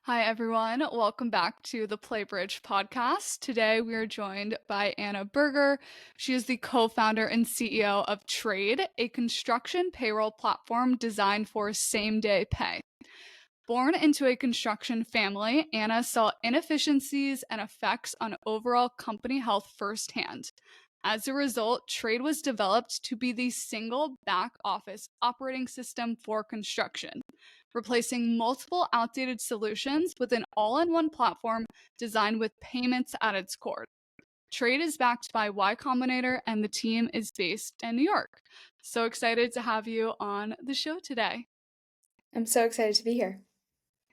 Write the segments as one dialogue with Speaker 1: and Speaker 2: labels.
Speaker 1: Hi, everyone. Welcome back to the PlayBridge podcast. Today, we are joined by Anna Berger. She is the co founder and CEO of Trade, a construction payroll platform designed for same day pay. Born into a construction family, Anna saw inefficiencies and effects on overall company health firsthand. As a result, Trade was developed to be the single back office operating system for construction, replacing multiple outdated solutions with an all-in-one platform designed with payments at its core. Trade is backed by Y Combinator and the team is based in New York. So excited to have you on the show today.
Speaker 2: I'm so excited to be here.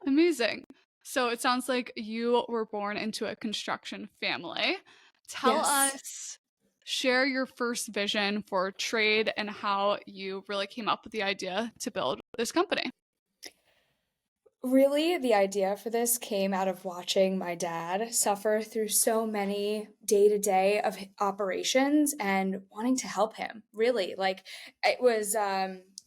Speaker 1: Amazing. So it sounds like you were born into a construction family. Tell
Speaker 2: Yes.
Speaker 1: us, share your first vision for Trade and how you really came up with the idea to build this company.
Speaker 2: Really, the idea for this came out of watching my dad suffer through so many day-to-day of operations and wanting to help him. Really, like it was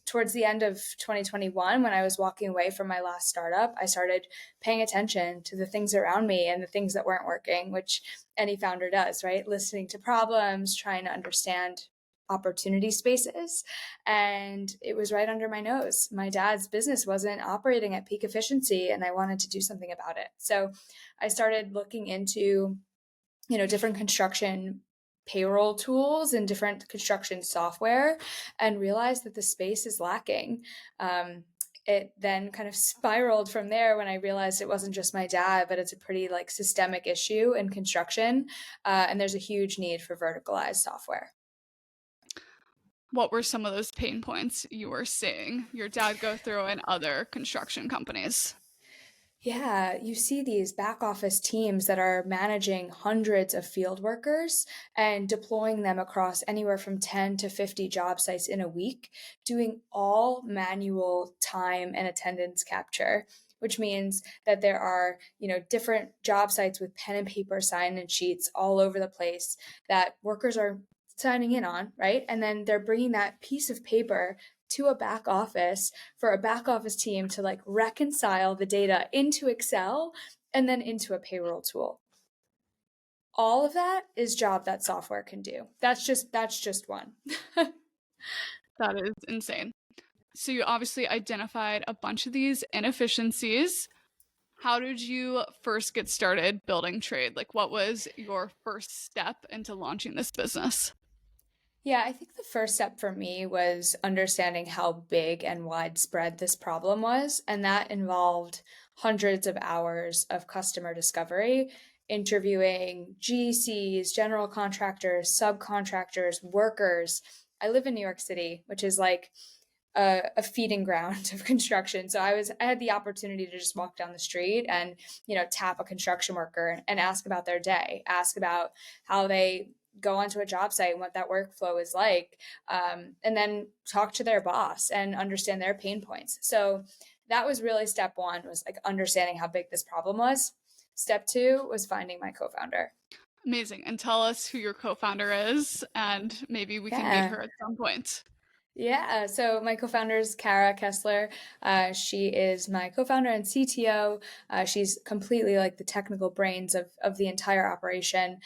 Speaker 2: towards the end of 2021 when I was walking away from my last startup, I started paying attention to the things around me and the things that weren't working, which any founder does, right? Listening to problems, trying to understand opportunity spaces, and it was right under my nose. My dad's business wasn't operating at peak efficiency and I wanted to do something about it. So I started looking into, different construction payroll tools and different construction software and realized that the space is lacking. It then kind of spiraled from there when I realized it wasn't just my dad, but it's a pretty systemic issue in construction, and there's a huge need for verticalized software.
Speaker 1: What were some of those pain points you were seeing your dad go through in other construction companies?
Speaker 2: Yeah, you see these back office teams that are managing hundreds of field workers and deploying them across anywhere from 10 to 50 job sites in a week, doing all manual time and attendance capture, which means that there are, different job sites with pen and paper sign-in sheets all over the place that workers are signing in on, right? And then they're bringing that piece of paper to a back office for a back office team to reconcile the data into Excel and then into a payroll tool. All of that is job that software can do. That's just one.
Speaker 1: That is insane. So you obviously identified a bunch of these inefficiencies. How did you first get started building Trade? Like, what was your first step into launching this business?
Speaker 2: Yeah, I think the first step for me was understanding how big and widespread this problem was. And that involved hundreds of hours of customer discovery, interviewing GCs, general contractors, subcontractors, workers. I live in New York City, which is like a feeding ground of construction. So I had the opportunity to just walk down the street and, tap a construction worker and ask about their day, ask about how they go onto a job site and what that workflow is like, and then talk to their boss and understand their pain points. So that was really step one, was like understanding how big this problem was. Step two was finding my co-founder.
Speaker 1: Amazing. And tell us who your co founder is, and maybe we can meet
Speaker 2: Yeah.
Speaker 1: her at some point.
Speaker 2: Yeah, so my co-founder is Kara Kessler. She is my co-founder and CTO. She's completely like the technical brains of the entire operation.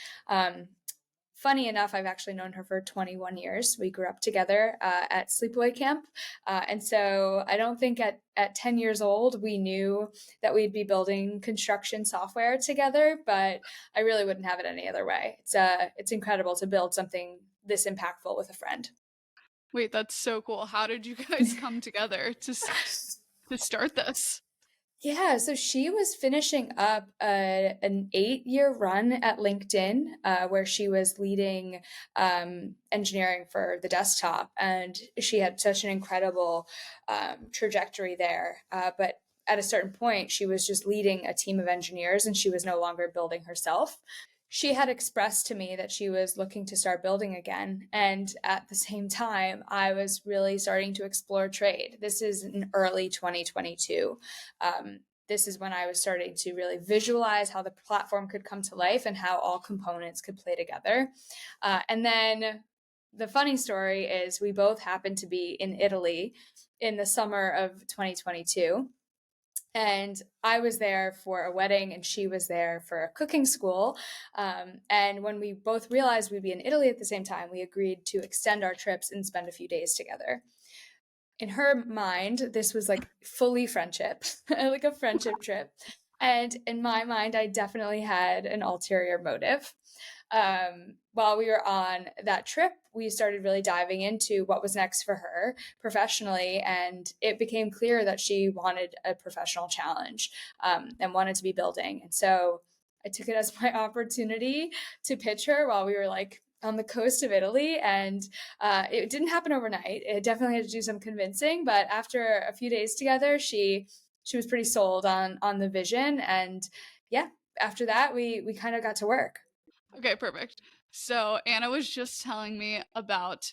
Speaker 2: Funny enough, I've actually known her for 21 years. We grew up together at sleepaway camp. And so I don't think at 10 years old, we knew that we'd be building construction software together, but I really wouldn't have it any other way. It's incredible to build something this impactful with a friend.
Speaker 1: Wait, that's so cool. How did you guys come together to start this?
Speaker 2: Yeah, so she was finishing up an 8-year run at LinkedIn, where she was leading engineering for the desktop, and she had such an incredible trajectory there. But at a certain point, she was just leading a team of engineers, and she was no longer building herself. She had expressed to me that she was looking to start building again. And at the same time, I was really starting to explore trade. This is in early 2022. This is when I was starting to really visualize how the platform could come to life and how all components could play together. And then the funny story is we both happened to be in Italy in the summer of 2022. And I was there for a wedding and she was there for a cooking school. And when we both realized we'd be in Italy at the same time, we agreed to extend our trips and spend a few days together. In her mind, this was like fully friendship, like a friendship trip. And in my mind, I definitely had an ulterior motive. While we were on that trip, we started really diving into what was next for her professionally, and it became clear that she wanted a professional challenge and wanted to be building. And so I took it as my opportunity to pitch her while we were like on the coast of Italy. And it didn't happen overnight. It definitely had to do some convincing, but after a few days together, she was pretty sold on the vision. And yeah, after that, we kind of got to work.
Speaker 1: Okay, perfect. So Anna was just telling me about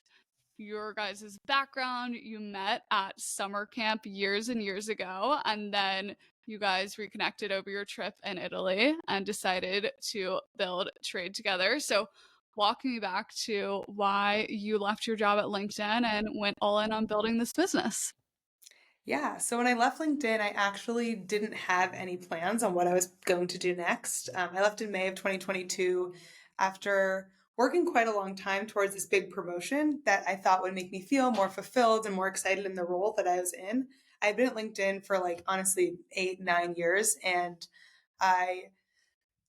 Speaker 1: your guys' background. You met at summer camp years and years ago, and then you guys reconnected over your trip in Italy and decided to build Trade together. So walk me back to why you left your job at LinkedIn and went all in on building this business.
Speaker 3: Yeah, so when I left LinkedIn, I actually didn't have any plans on what I was going to do next. I left in May of 2022 after working quite a long time towards this big promotion that I thought would make me feel more fulfilled and more excited in the role that I was in. I'd been at LinkedIn for like honestly 8, 9 years, and I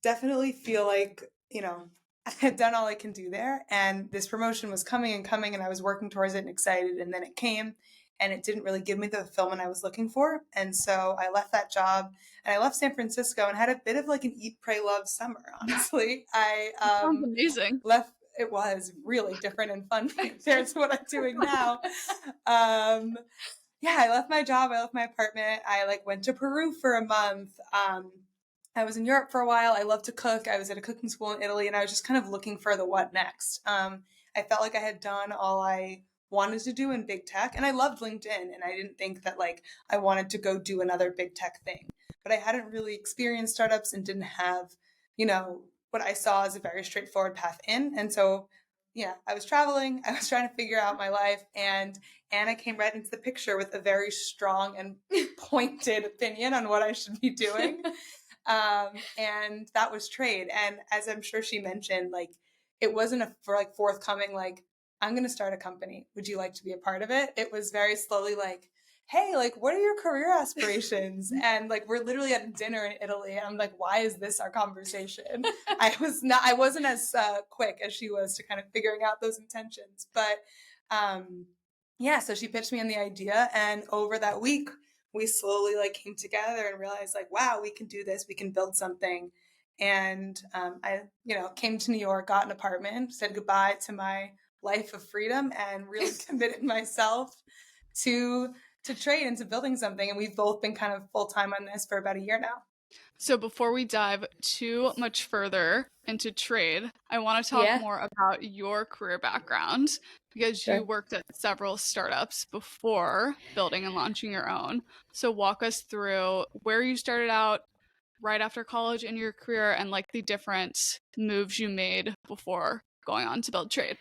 Speaker 3: definitely feel like, I had done all I can do there. And this promotion was coming and coming, and I was working towards it and excited. And then it came, and it didn't really give me the fulfillment I was looking for. And so I left that job and I left San Francisco and had a bit of like an eat, pray, love summer, honestly. I
Speaker 1: Sounds amazing.
Speaker 3: left. It was really different and fun compared to what I'm doing now. Yeah, I left my job. I left my apartment. I like went to Peru for a month. I was in Europe for a while. I love to cook. I was at a cooking school in Italy, and I was just kind of looking for the what next. I felt like I had done all I wanted to do in big tech, and I loved LinkedIn, and I didn't think that like I wanted to go do another big tech thing. But I hadn't really experienced startups and didn't have, what I saw as a very straightforward path in. And so, yeah, I was traveling. I was trying to figure out my life, and Anna came right into the picture with a very strong and pointed opinion on what I should be doing. And that was Trade. And as I'm sure she mentioned, like it wasn't for like forthcoming, like, I'm going to start a company. Would you like to be a part of it? It was very slowly like, hey, like, what are your career aspirations? And like, we're literally at dinner in Italy. And I'm like, why is this our conversation? I wasn't as quick as she was to kind of figuring out those intentions. But yeah, so she pitched me on the idea. And over that week, we slowly like came together and realized like, wow, we can do this. We can build something. And I, came to New York, got an apartment, said goodbye to my life of freedom, and really committed myself to Trade and to building something. And we've both been kind of full time on this for about a year now.
Speaker 1: So before we dive too much further into Trade, I want to talk
Speaker 2: Yeah,
Speaker 1: more about your career background because you
Speaker 2: sure.
Speaker 1: worked at several startups before building and launching your own. So walk us through where you started out right after college in your career and like the different moves you made before going on to build Trade.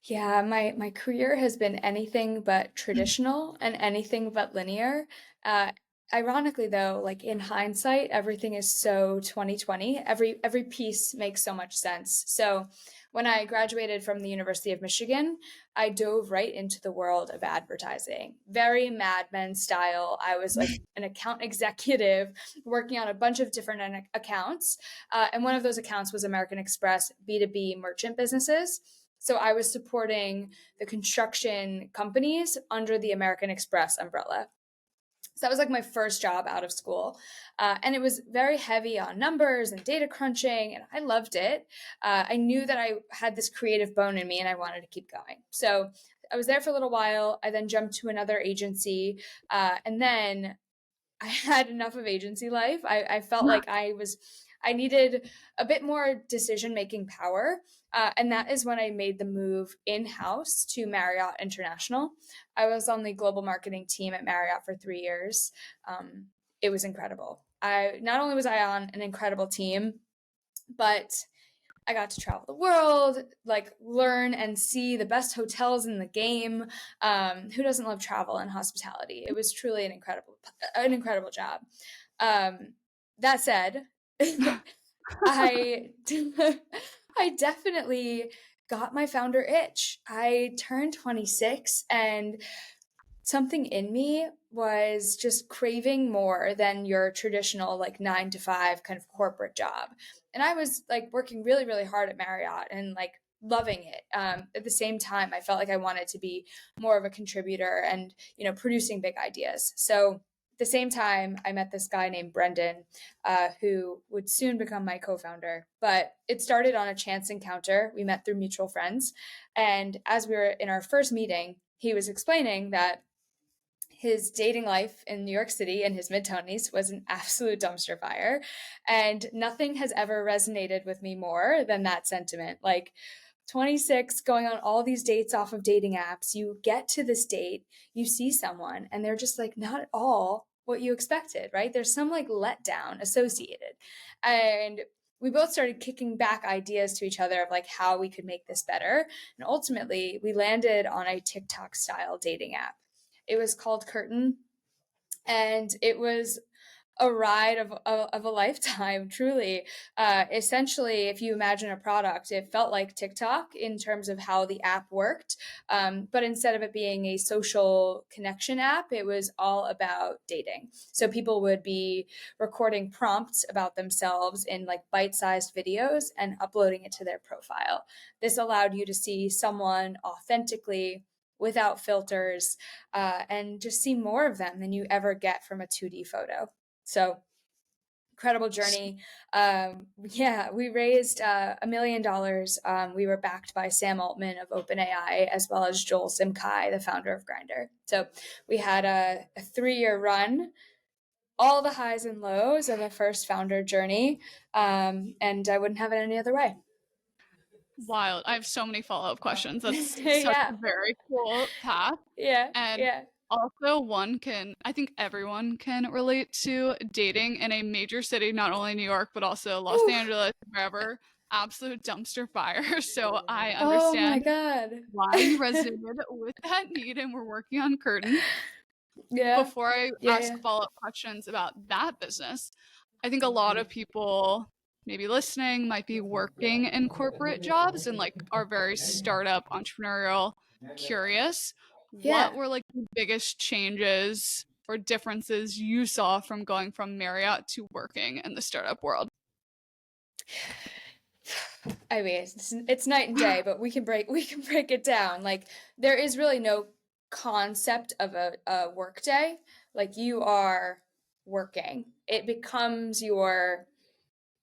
Speaker 2: Yeah, my career has been anything but traditional and anything but linear. Uh, Ironically, though, like in hindsight, everything is so 2020. Every piece makes so much sense. So, when I graduated from the University of Michigan, I dove right into the world of advertising. Very Mad Men style. I was like an account executive working on a bunch of different accounts, and one of those accounts was American Express B2B merchant businesses. So I was supporting the construction companies under the American Express umbrella. So that was like my first job out of school. And it was very heavy on numbers and data crunching, and I loved it. I knew that I had this creative bone in me and I wanted to keep going. So I was there for a little while. I then jumped to another agency. And then I had enough of agency life. I felt like I needed a bit more decision making power. And that is when I made the move in house to Marriott International. I was on the global marketing team at Marriott for 3 years. It was incredible. Not only was I on an incredible team, but I got to travel the world, like learn and see the best hotels in the game. Who doesn't love travel and hospitality? It was truly an incredible job. That said, I I definitely got my founder itch. I turned 26 and something in me was just craving more than your traditional like 9 to 5 kind of corporate job. And I was like working really, really hard at Marriott and like loving it. At the same time, I felt like I wanted to be more of a contributor and, producing big ideas. So at the same time, I met this guy named Brendan, who would soon become my co-founder. But it started on a chance encounter. We met through mutual friends. And as we were in our first meeting, he was explaining that his dating life in New York City in his mid-20s was an absolute dumpster fire. And nothing has ever resonated with me more than that sentiment. Like 26, going on all these dates off of dating apps, you get to this date, you see someone, and they're just like not at all what you expected, right? There's some like letdown associated. And we both started kicking back ideas to each other of like how we could make this better. And ultimately, we landed on a TikTok style dating app. It was called Curtn, and it was a ride of a lifetime, truly. Essentially, if you imagine a product, it felt like TikTok in terms of how the app worked. But instead of it being a social connection app, it was all about dating. So people would be recording prompts about themselves in like bite-sized videos and uploading it to their profile. This allowed you to see someone authentically without filters, and just see more of them than you ever get from a 2D photo. So incredible journey. We raised $1 million. We were backed by Sam Altman of OpenAI, as well as Joel Simkhai, the founder of Grindr. So we had a 3-year run, all the highs and lows of a first founder journey, and I wouldn't have it any other way.
Speaker 1: Wild. I have so many follow-up questions. That's such
Speaker 2: Yeah.
Speaker 1: a very cool path.
Speaker 2: Yeah.
Speaker 1: And
Speaker 2: Yeah.
Speaker 1: also I think everyone can relate to dating in a major city, not only New York, but also Los Angeles, wherever. Absolute dumpster fire. So I
Speaker 2: Oh my
Speaker 1: understand
Speaker 2: God.
Speaker 1: why you resonated with that need, and we're working on Curtn.
Speaker 2: Yeah.
Speaker 1: Before I
Speaker 2: Yeah.
Speaker 1: ask follow-up questions about that business, I think a lot of people maybe listening might be working in corporate jobs and like are very startup entrepreneurial curious.
Speaker 2: Yeah.
Speaker 1: What were like the biggest changes or differences you saw from going from Marriott to working in the startup world?
Speaker 2: I mean, it's night and day, but we can break it down. Like there is really no concept of a work day. Like you are working. It becomes your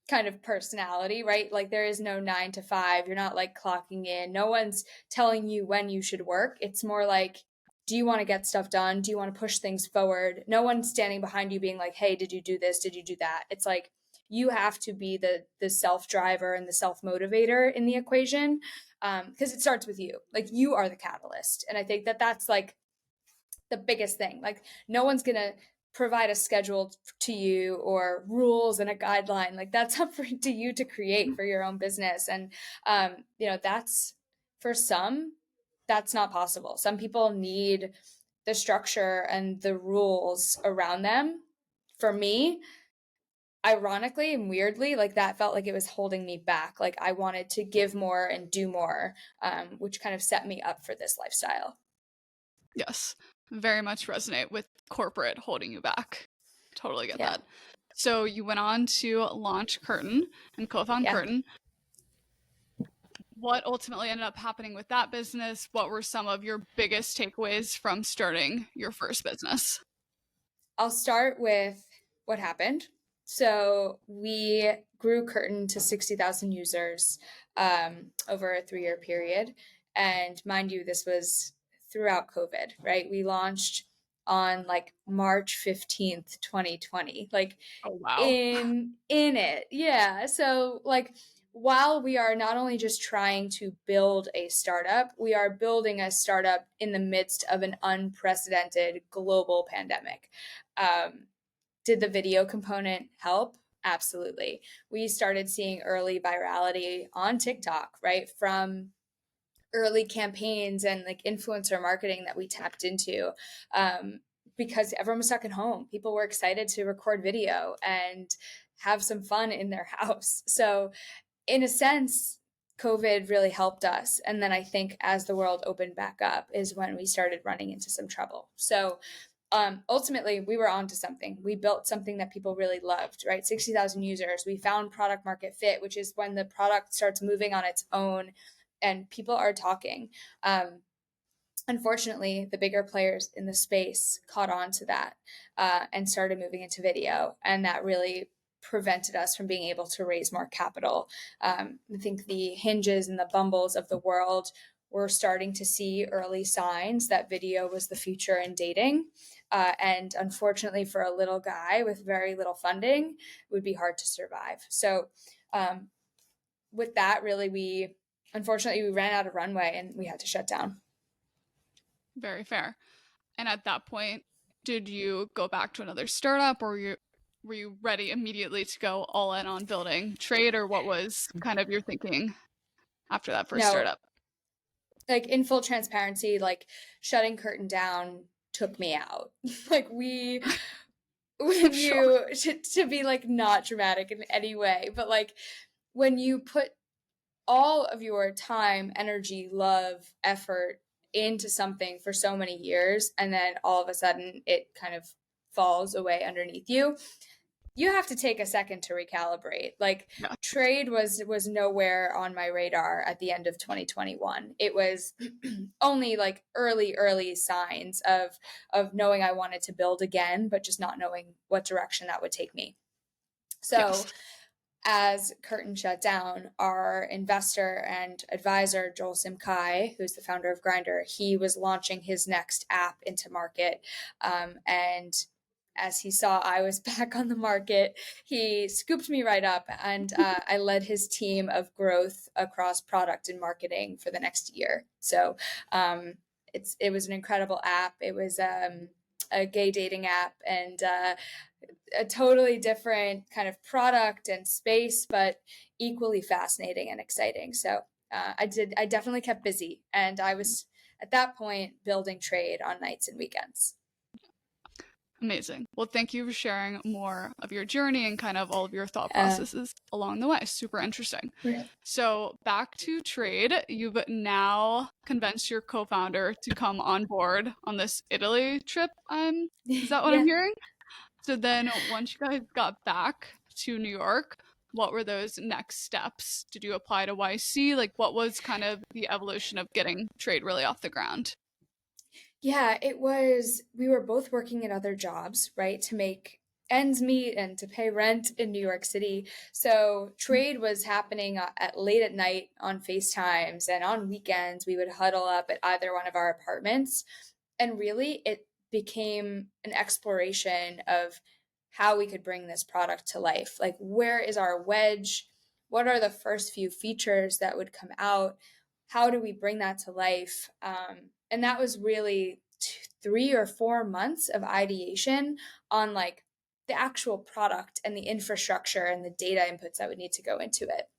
Speaker 2: kind of personality, right? Like there is no 9 to 5. You're not like clocking in. No one's telling you when you should work. It's more like, do you want to get stuff done? Do you want to push things forward? No one's standing behind you being like, hey, did you do this? Did you do that? It's like you have to be the self driver and the self motivator in the equation, because it starts with you. Like you are the catalyst. And I think that that's like the biggest thing. Like no one's going to provide a schedule to you or rules and a guideline. Like that's up to you to create for your own business. And that's, for some, that's not possible. Some people need the structure and the rules around them. For me, ironically and weirdly, like that felt like it was holding me back. Like I wanted to give more and do more, which kind of set me up for this lifestyle.
Speaker 1: Yes, very much resonate with corporate holding you back. Totally get
Speaker 2: Yeah.
Speaker 1: that. So you went on to launch Curtn and co-found
Speaker 2: Yeah.
Speaker 1: Curtn. What ultimately ended up happening with that business? What were some of your biggest takeaways from starting your first business?
Speaker 2: I'll start with what happened. So we grew Curtn to 60,000 users over a 3-year period. And mind you, this was throughout COVID, right? We launched on like March 15th, 2020, like
Speaker 1: Oh, wow.
Speaker 2: in it. Yeah. So like while we are not only just trying to build a startup, we are building a startup in the midst of an unprecedented global pandemic. Did the video component help? Absolutely. We started seeing early virality on TikTok, right? From early campaigns and like influencer marketing that we tapped into, because everyone was stuck at home. People were excited to record video and have some fun in their house. So, in a sense, COVID really helped us. And then I think as the world opened back up is when we started running into some trouble. So, ultimately, we were onto something. We built something that people really loved, right? 60,000 users. We found product market fit, which is when the product starts moving on its own and people are talking. Unfortunately, the bigger players in the space caught on to that, and started moving into video. And that really prevented us from being able to raise more capital. I think the Hinges and the Bumbles of the world were starting to see early signs that video was the future in dating. And unfortunately, for a little guy with very little funding, it would be hard to survive. So, with that, really, unfortunately, we ran out of runway and we had to shut down.
Speaker 1: Very fair. And at that point, did you go back to another startup, or were you ready immediately to go all in on building Trade, or what was kind of your thinking after that first
Speaker 2: No,
Speaker 1: startup?
Speaker 2: like in full transparency, like shutting Curtn down took me out. Like when
Speaker 1: Sure.
Speaker 2: you to be like not dramatic in any way, but like when you put all of your time, energy, love, effort into something for so many years, and then all of a sudden it kind of falls away underneath you, you have to take a second to recalibrate. Like
Speaker 1: Yeah.
Speaker 2: Trade was nowhere on my radar at the end of 2021. It was only like early signs of knowing I wanted to build again, but just not knowing what direction that would take me. So
Speaker 1: Yes.
Speaker 2: as Curtn shut down, our investor and advisor, Joel Simkhai, who's the founder of Grindr, he was launching his next app into market. And as he saw I was back on the market, he scooped me right up, and I led his team of growth across product and marketing for the next year. So it was an incredible app. It was a gay dating app, and a totally different kind of product and space, but equally fascinating and exciting. So I definitely kept busy, and I was at that point building Trade on nights and weekends.
Speaker 1: Amazing. Well, thank you for sharing more of your journey and kind of all of your thought
Speaker 2: Uh,
Speaker 1: processes along the way. Super interesting.
Speaker 2: really?
Speaker 1: So, back to Trade, you've now convinced your co-founder to come on board on this Italy trip. Is that what I'm
Speaker 2: Yeah.
Speaker 1: hearing? So then once you guys got back to New York, what were those next steps? Did you apply to YC? Like, what was kind of the evolution of getting Trade really off the ground?
Speaker 2: Yeah, it was, we were both working at other jobs, right, to make ends meet and to pay rent in New York City. So Trade was happening at late at night on FaceTimes, and on weekends we would huddle up at either one of our apartments. And really it became an exploration of how we could bring this product to life. Like, where is our wedge? What are the first few features that would come out? How do we bring that to life? And that was really 3 or 4 months of ideation on like the actual product and the infrastructure and the data inputs that would need to go into it.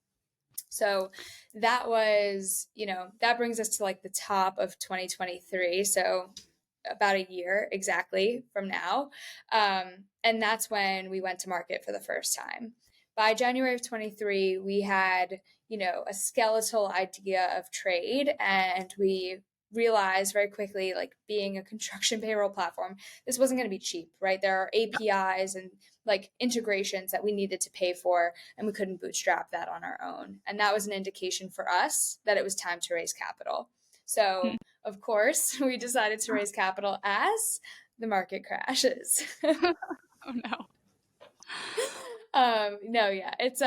Speaker 2: So that was, that brings us to like the top of 2023. So about a year exactly from now. And that's when we went to market for the first time. By January of 23, we had, a skeletal idea of Trade, and we realized very quickly, like being a construction payroll platform, this wasn't going to be cheap, right? There are APIs and like integrations that we needed to pay for, and we couldn't bootstrap that on our own. And that was an indication for us that it was time to raise capital. So, of course, we decided to raise capital as the market crashes.
Speaker 1: Oh no.
Speaker 2: No, yeah, it's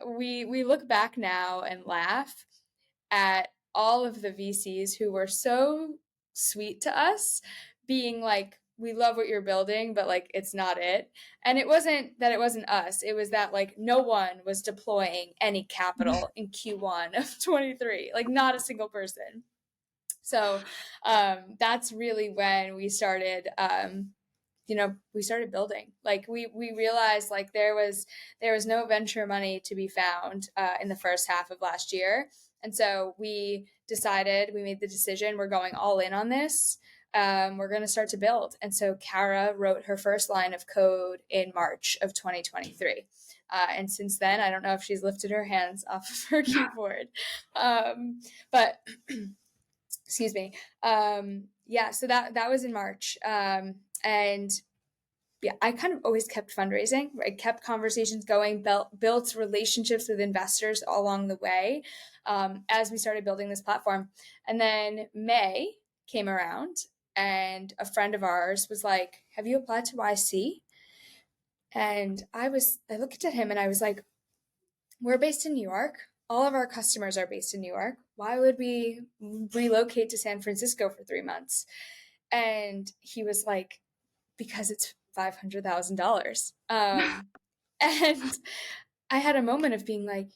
Speaker 2: we look back now and laugh at all of the VCs who were so sweet to us, being like, we love what you're building, but like it's not it. And it wasn't that it wasn't us, it was that like no one was deploying any capital in Q1 of 23, like not a single person. So that's really when we started we started building. Like we realized like there was no venture money to be found in the first half of last year. And so we made the decision, we're going all in on this. We're going to start to build. And so Kara wrote her first line of code in March of 2023. And since then, I don't know if she's lifted her hands off of her keyboard. But excuse me. So that was in March. And yeah, I kind of always kept fundraising. I kept conversations going, built relationships with investors along the way as we started building this platform. And then May came around, and a friend of ours was like, "Have you applied to YC?" And I looked at him and I was like, "We're based in New York. All of our customers are based in New York. Why would we relocate to San Francisco for 3 months?" And he was like, "Because it's $500,000. And I had a moment of being like,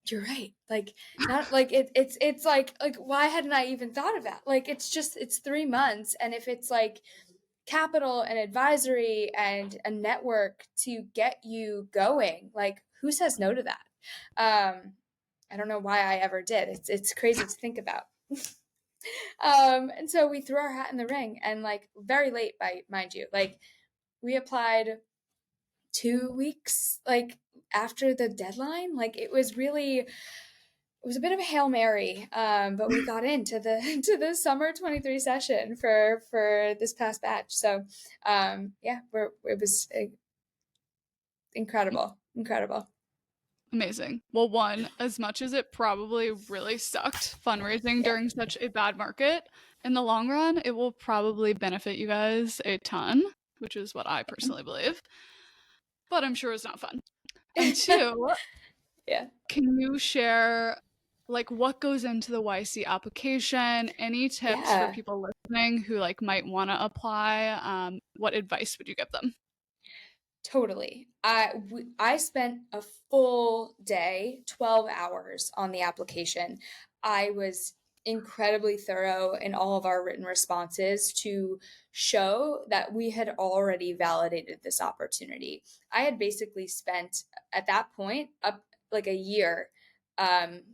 Speaker 2: "You're right." Like, not like it's like why hadn't I even thought of that? Like, it's 3 months, and if it's like capital and advisory and a network to get you going, like, who says no to that? I don't know why I ever did. It's crazy to think about. And so we threw our hat in the ring, and like very late, mind you, like we applied 2 weeks like after the deadline. Like it was a bit of a Hail Mary, but we got into the summer 23 session for this past batch. So it was incredible.
Speaker 1: Amazing. Well, one, as much as it probably really sucked fundraising during such a bad market, in the long run, it will probably benefit you guys a ton, which is what I personally believe. But I'm sure it's not fun. And two,
Speaker 2: Yeah.
Speaker 1: can you share like what goes into the YC application? Any tips for people listening who like might want to apply? What advice would you give them?
Speaker 2: Totally. I spent a full day, 12 hours on the application. I was incredibly thorough in all of our written responses to show that we had already validated this opportunity. I had basically spent at that point up like a year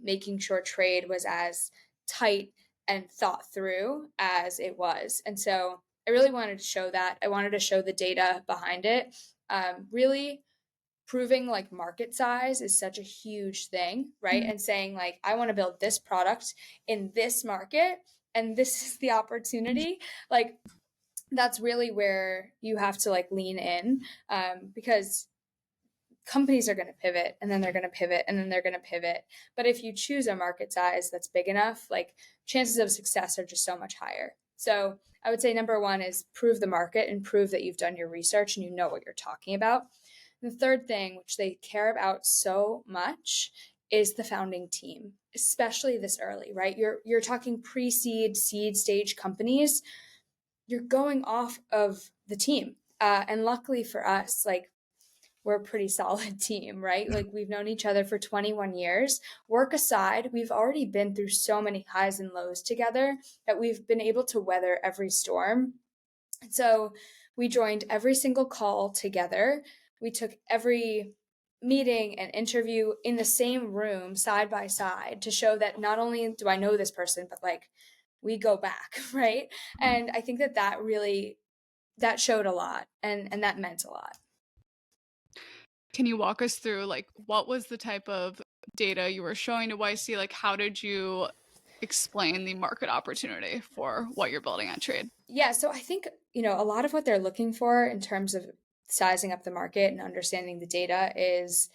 Speaker 2: making sure trade was as tight and thought through as it was. And so I really wanted to show that. I wanted to show the data behind it. Really proving like market size is such a huge thing, right? And saying like, I want to build this product in this market and this is the opportunity. Like that's really where you have to like lean in because companies are going to pivot and then they're going to pivot and then they're going to pivot. But if you choose a market size that's big enough, like chances of success are just so much higher. So I would say number one is prove the market and prove that you've done your research and you know what you're talking about. The third thing, which they care about so much, is the founding team, especially this early, right? You're talking pre-seed, seed stage companies. You're going off of the team. And luckily for us, like we're a pretty solid team, right? Like we've known each other for 21 years. Work aside, we've already been through so many highs and lows together that we've been able to weather every storm. And so we joined every single call together. We took every meeting and interview in the same room side by side to show that not only do I know this person, but like we go back, right? And I think that showed a lot and that meant a lot.
Speaker 1: Can you walk us through like what was the type of data you were showing to YC? Like how did you explain the market opportunity for what you're building at Trade?
Speaker 2: Yeah, so I think, a lot of what they're looking for in terms of sizing up the market and understanding the data is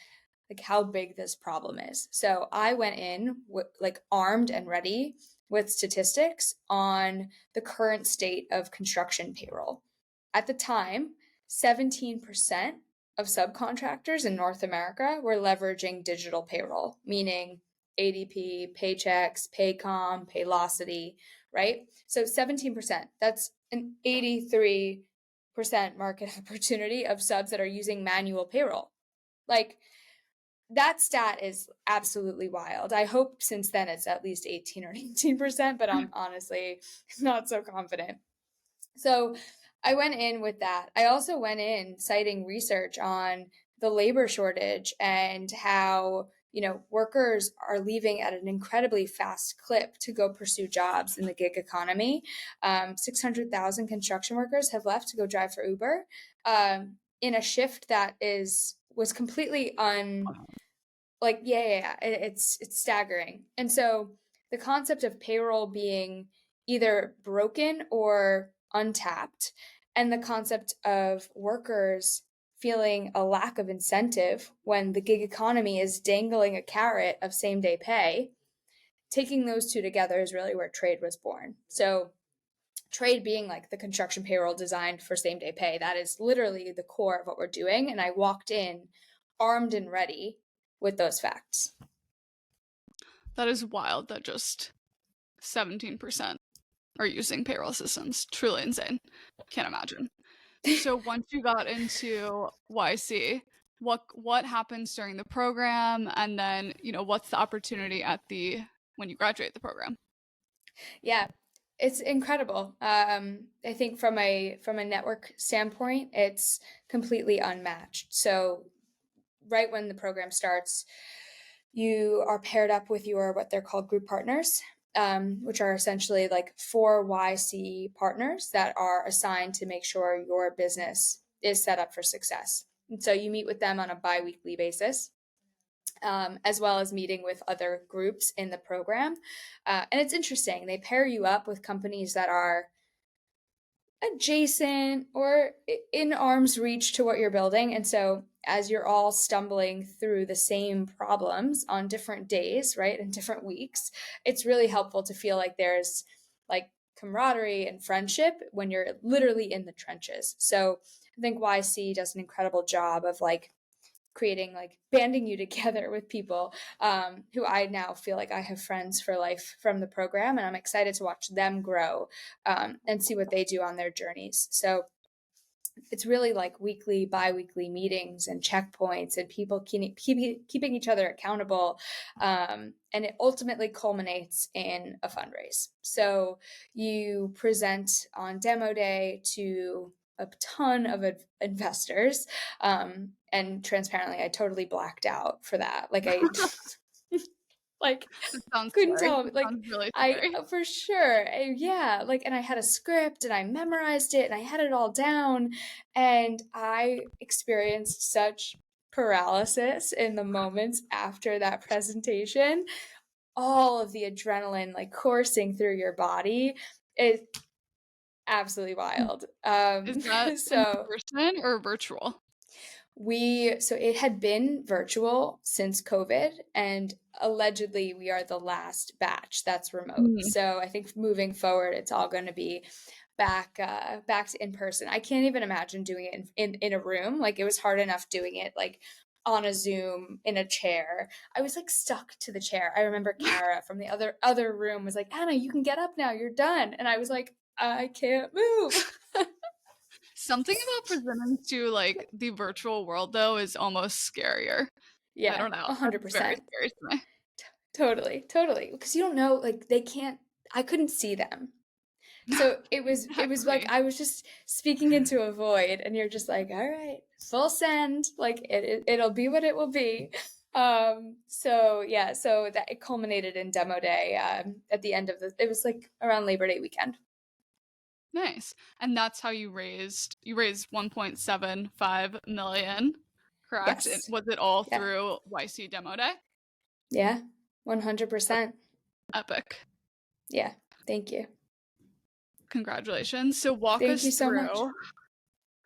Speaker 2: like how big this problem is. So I went in like armed and ready with statistics on the current state of construction payroll. At the time, 17% of subcontractors in North America were leveraging digital payroll, meaning ADP, Paychex, Paycom, Paylocity, right? So 17%, that's an 83% market opportunity of subs that are using manual payroll. Like that stat is absolutely wild. I hope since then it's at least 18 or 19%, but I'm honestly not so confident. So I went in with that. I also went in citing research on the labor shortage and how, workers are leaving at an incredibly fast clip to go pursue jobs in the gig economy. 600,000 construction workers have left to go drive for Uber in a shift that was completely it's staggering. And so the concept of payroll being either broken or untapped, and the concept of workers feeling a lack of incentive when the gig economy is dangling a carrot of same day pay, taking those two together is really where trade was born. So trade being like the construction payroll designed for same day pay, that is literally the core of what we're doing. And I walked in armed and ready with those facts.
Speaker 1: That is wild that just 17% are using payroll systems. Truly insane. Can't imagine. So once you got into YC, what happens during the program, and then what's the opportunity when you graduate the program?
Speaker 2: Yeah, it's incredible. I think from a network standpoint, it's completely unmatched. So right when the program starts, you are paired up with what they're called group partners, which are essentially like 4 YC partners that are assigned to make sure your business is set up for success. And so you meet with them on a bi-weekly basis. As well as meeting with other groups in the program. And it's interesting. They pair you up with companies that are adjacent or in arm's reach to what you're building. And so as you're all stumbling through the same problems on different days, right, in different weeks, it's really helpful to feel like there's like camaraderie and friendship when you're literally in the trenches. So I think YC does an incredible job of like creating, like banding you together with people who I now feel like I have friends for life from the program, and I'm excited to watch them grow and see what they do on their journeys. So it's really like weekly, bi-weekly meetings and checkpoints and people keeping each other accountable. And it ultimately culminates in a fundraise. So you present on demo day to a ton of investors. And transparently, I totally blacked out for that. Like like
Speaker 1: It sounds
Speaker 2: couldn't
Speaker 1: scary.
Speaker 2: tell me,
Speaker 1: It
Speaker 2: like
Speaker 1: sounds really
Speaker 2: I
Speaker 1: scary.
Speaker 2: for sure yeah, like, and I had a script and I memorized it and I had it all down, and I experienced such paralysis in the moments after that presentation. All of the adrenaline like coursing through your body is absolutely wild.
Speaker 1: Is that in
Speaker 2: So
Speaker 1: person or virtual?
Speaker 2: so it had been virtual since COVID, and allegedly we are the last batch that's remote.
Speaker 1: Mm.
Speaker 2: So I think moving forward, it's all going to be back to in person. I can't even imagine doing it in a room. Like it was hard enough doing it like on a Zoom in a chair. I was like stuck to the chair. I remember Kara from the other room was like, "Anna, you can get up now. You're done." And I was like, "I can't move."
Speaker 1: Something about presenting to like the virtual world though is almost scarier. I
Speaker 2: Yeah,
Speaker 1: don't know. That's very
Speaker 2: 100%.
Speaker 1: scary to me.
Speaker 2: Totally. Because you don't know, like they can't. I couldn't see them, so it was like
Speaker 1: Exactly.
Speaker 2: I was just speaking into a void, and you're just like, all right, full send. Like it'll be what it will be. So yeah, so that it culminated in demo day at the end of it was like around Labor Day weekend.
Speaker 1: Nice. And that's how you raised 1.75 million, correct? And
Speaker 2: Yes.
Speaker 1: was it all
Speaker 2: Yeah.
Speaker 1: through YC Demo Day?
Speaker 2: Yeah.
Speaker 1: That's
Speaker 2: 100%.
Speaker 1: epic.
Speaker 2: Yeah. Thank you.
Speaker 1: Congratulations. So walk
Speaker 2: Thank
Speaker 1: us
Speaker 2: you so much.
Speaker 1: through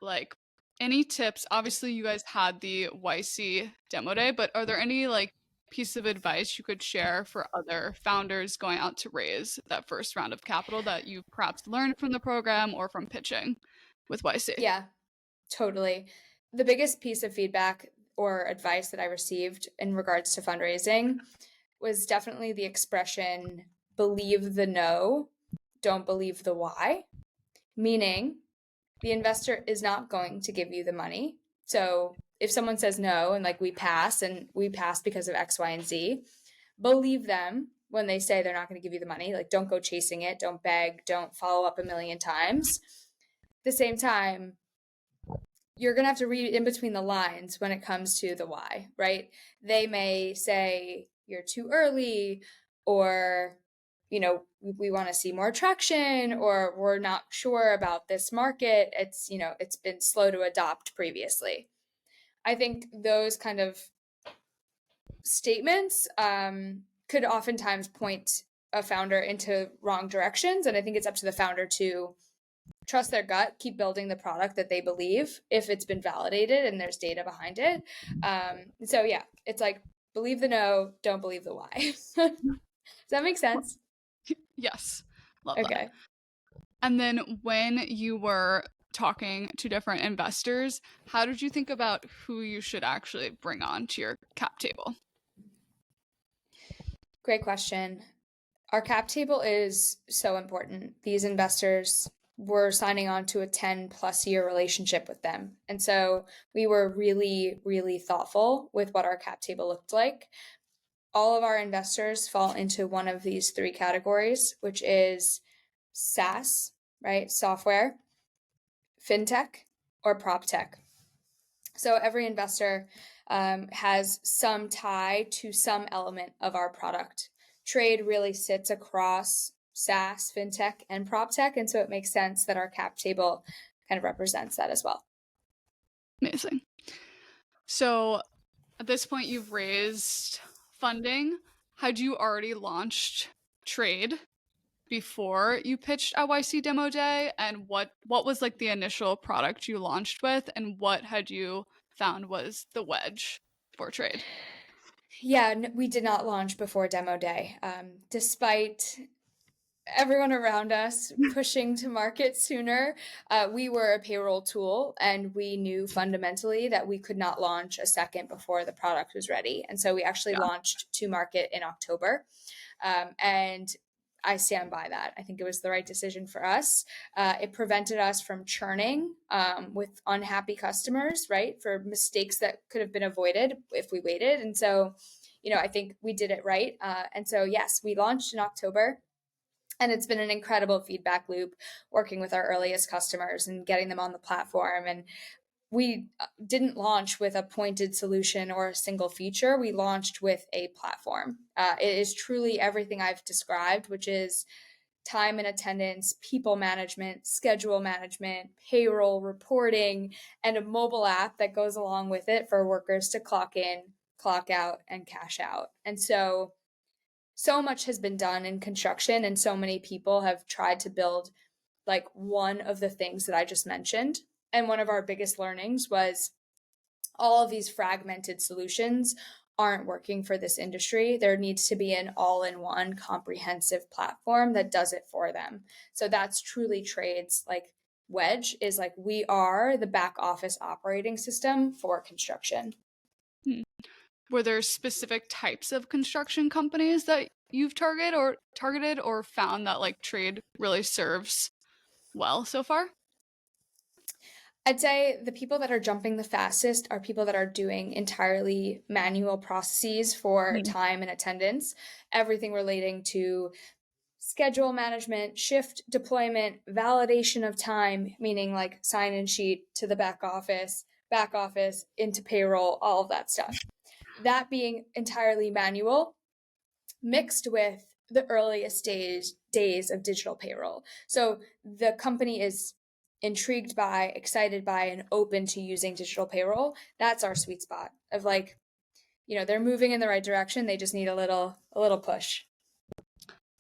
Speaker 1: like any tips. Obviously you guys had the YC Demo Day, but are there any like piece of advice you could share for other founders going out to raise that first round of capital that you perhaps learned from the program or from pitching with YC?
Speaker 2: Yeah. Totally. The biggest piece of feedback or advice that I received in regards to fundraising was definitely the expression believe the no, don't believe the why, meaning the investor is not going to give you the money. So if someone says no and like we pass and we pass because of X, Y, and Z, believe them when they say they're not going to give you the money. Like don't go chasing it, don't beg, don't follow up a million times. the same time, you're going to have to read in between the lines when it comes to the why, right? They may say you're too early, or, we want to see more traction, or we're not sure about this market. It's been slow to adopt previously. I think those kind of statements could oftentimes point a founder into wrong directions. And I think it's up to the founder to trust their gut, keep building the product that they believe if it's been validated and there's data behind it. So yeah, it's like, believe the no, don't believe the why. Does that make sense?
Speaker 1: Yes. Love
Speaker 2: Okay.
Speaker 1: that. And then when you were talking to different investors, how did you think about who you should actually bring on to your cap table?
Speaker 2: Great question. Our cap table is so important. These investors, were signing on to a 10+ year relationship with them. And so we were really, really thoughtful with what our cap table looked like. All of our investors fall into one of these 3 categories, which is SaaS, right? Software, fintech, or prop tech. So every investor has some tie to some element of our product. Trade really sits across SaaS, fintech, and prop tech. And so it makes sense that our cap table kind of represents that as well.
Speaker 1: Amazing. So at this point, you've raised funding. Had you already launched Trade before you pitched at YC Demo Day? And what was like the initial product you launched with? And what had you found was the wedge for Trade?
Speaker 2: Yeah, we did not launch before Demo Day. Despite everyone around us pushing to market sooner, we were a payroll tool, and we knew fundamentally that we could not launch a second before the product was ready. And so we actually launched to market in October. And I stand by that. I think it was the right decision for us. It prevented us from churning with unhappy customers, right? For mistakes that could have been avoided if we waited. And so, I think we did it right. And so, yes, we launched in October. And it's been an incredible feedback loop working with our earliest customers and getting them on the platform. And we didn't launch with a pointed solution or a single feature. We launched with a platform. It is truly everything I've described, which is time and attendance, people management, schedule management, payroll, reporting, and a mobile app that goes along with it for workers to clock in, clock out, and cash out. And so much has been done in construction, and so many people have tried to build like one of the things that I just mentioned. And one of our biggest learnings was all of these fragmented solutions aren't working for this industry. There needs to be an all-in-one comprehensive platform that does it for them. So that's truly Trade's like wedge, is like, we are the back office operating system for construction.
Speaker 1: Were there specific types of construction companies that you've targeted or found that like Trade really serves well so far?
Speaker 2: I'd say the people that are jumping the fastest are people that are doing entirely manual processes for time and attendance, everything relating to schedule management, shift deployment, validation of time, meaning like sign-in sheet to the back office into payroll, all of that stuff. That being entirely manual, mixed with the earliest days of digital payroll. So the company is intrigued by, excited by, and open to using digital payroll. That's our sweet spot of like, they're moving in the right direction. They just need a little push.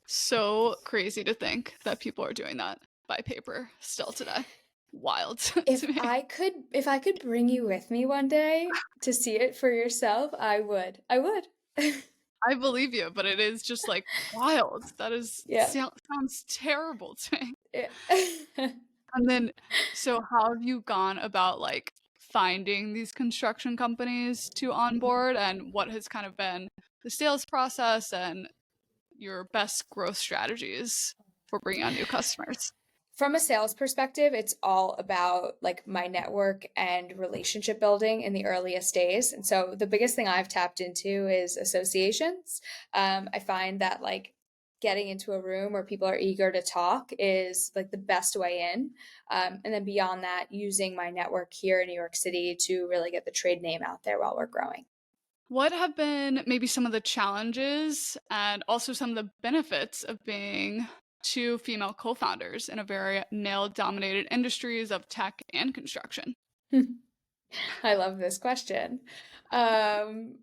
Speaker 1: So crazy to think that people are doing that by paper still today. Wild.
Speaker 2: If I could bring you with me one day to see it for yourself, I would.
Speaker 1: I believe you, but it is just like wild. That is sounds terrible to me.
Speaker 2: Yeah.
Speaker 1: And then, so how have you gone about like finding these construction companies to onboard, and what has kind of been the sales process and your best growth strategies for bringing on new customers?
Speaker 2: From a sales perspective, it's all about like my network and relationship building in the earliest days. And so the biggest thing I've tapped into is associations. I find that like getting into a room where people are eager to talk is like the best way in. And then beyond that, using my network here in New York City to really get the trade name out there while we're growing.
Speaker 1: What have been maybe some of the challenges and also some of the benefits of being two female co-founders in a very male-dominated industries of tech and construction?
Speaker 2: I love this question. Um,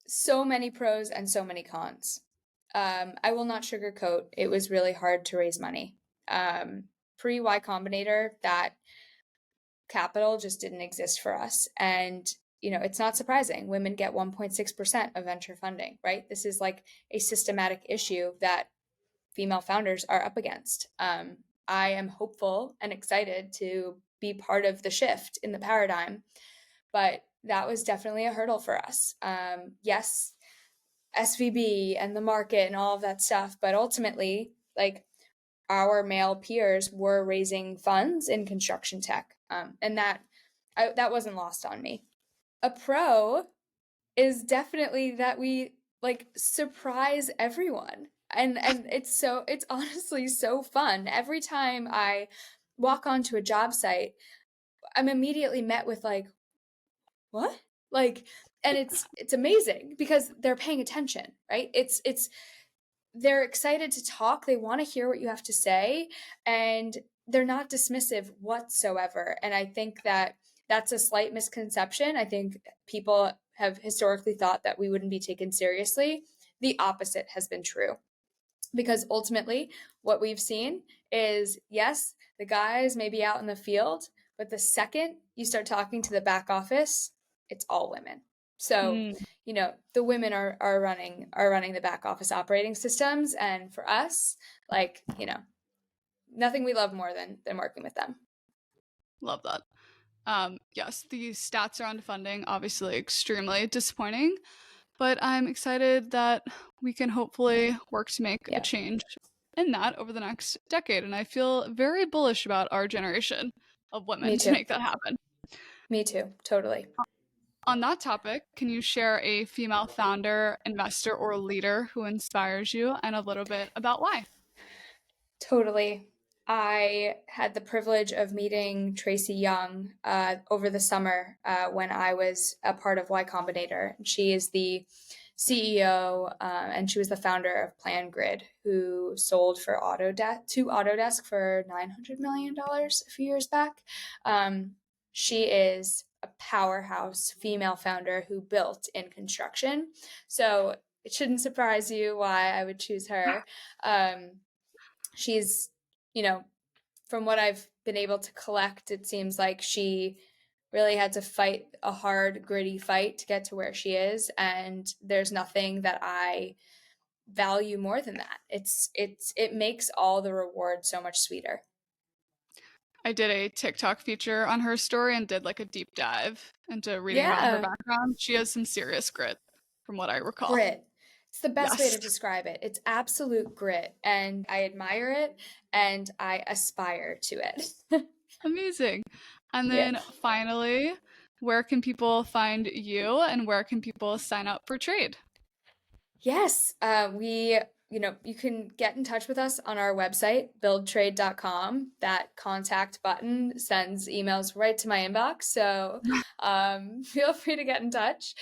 Speaker 2: so many pros and so many cons. I will not sugarcoat. It was really hard to raise money. Pre Y Combinator, that capital just didn't exist for us. And, it's not surprising. Women get 1.6% of venture funding, right? This is like a systematic issue that female founders are up against. I am hopeful and excited to be part of the shift in the paradigm, but that was definitely a hurdle for us. Yes, SVB and the market and all of that stuff, but ultimately, like, our male peers were raising funds in construction tech, and that wasn't lost on me. A pro is definitely that we like surprise everyone, and it's honestly so fun. Every time I walk onto a job site, I'm immediately met with like, what? Like, and it's amazing because they're paying attention, right? It's they're excited to talk, they want to hear what you have to say, and they're not dismissive whatsoever. And I think that that's a slight misconception. I think people have historically thought that we wouldn't be taken seriously. The opposite has been true, because ultimately what we've seen is, yes, the guys may be out in the field, but the second you start talking to the back office, it's all women. So, the women are running the back office operating systems, and for us, like, nothing we love more than working with them.
Speaker 1: Love that. Yes, the stats around funding obviously extremely disappointing, but I'm excited that we can hopefully work to make a change in that over the next decade. And I feel very bullish about our generation of women to make that happen.
Speaker 2: Me too. Totally.
Speaker 1: On that topic, can you share a female founder, investor, or leader who inspires you and a little bit about why?
Speaker 2: Totally. I had the privilege of meeting Tracy Young over the summer when I was a part of Y Combinator. She is the CEO and she was the founder of PlanGrid, who sold to Autodesk for $900 million a few years back. She is a powerhouse female founder who built in construction. So it shouldn't surprise you why I would choose her. She's, from what I've been able to collect, it seems like she really had to fight a hard, gritty fight to get to where she is. And there's nothing that I value more than that. It makes all the reward so much sweeter.
Speaker 1: I did a TikTok feature on her story and did like a deep dive into reading about her background. She has some serious grit, from what I recall.
Speaker 2: Grit. It's the best way to describe it. It's absolute grit, and I admire it, and I aspire to it.
Speaker 1: Amazing. And then finally, where can people find you, and where can people sign up for Trade?
Speaker 2: Yes, you can get in touch with us on our website, buildtrade.com. That contact button sends emails right to my inbox. So feel free to get in touch.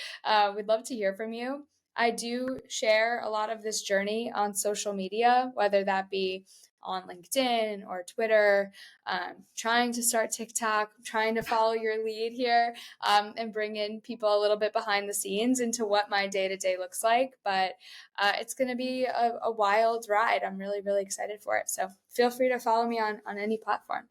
Speaker 2: We'd love to hear from you. I do share a lot of this journey on social media, whether that be on LinkedIn or Twitter, trying to start TikTok, trying to follow your lead here, and bring in people a little bit behind the scenes into what my day-to-day looks like. But it's going to be a wild ride. I'm really, really excited for it. So feel free to follow me on any platform.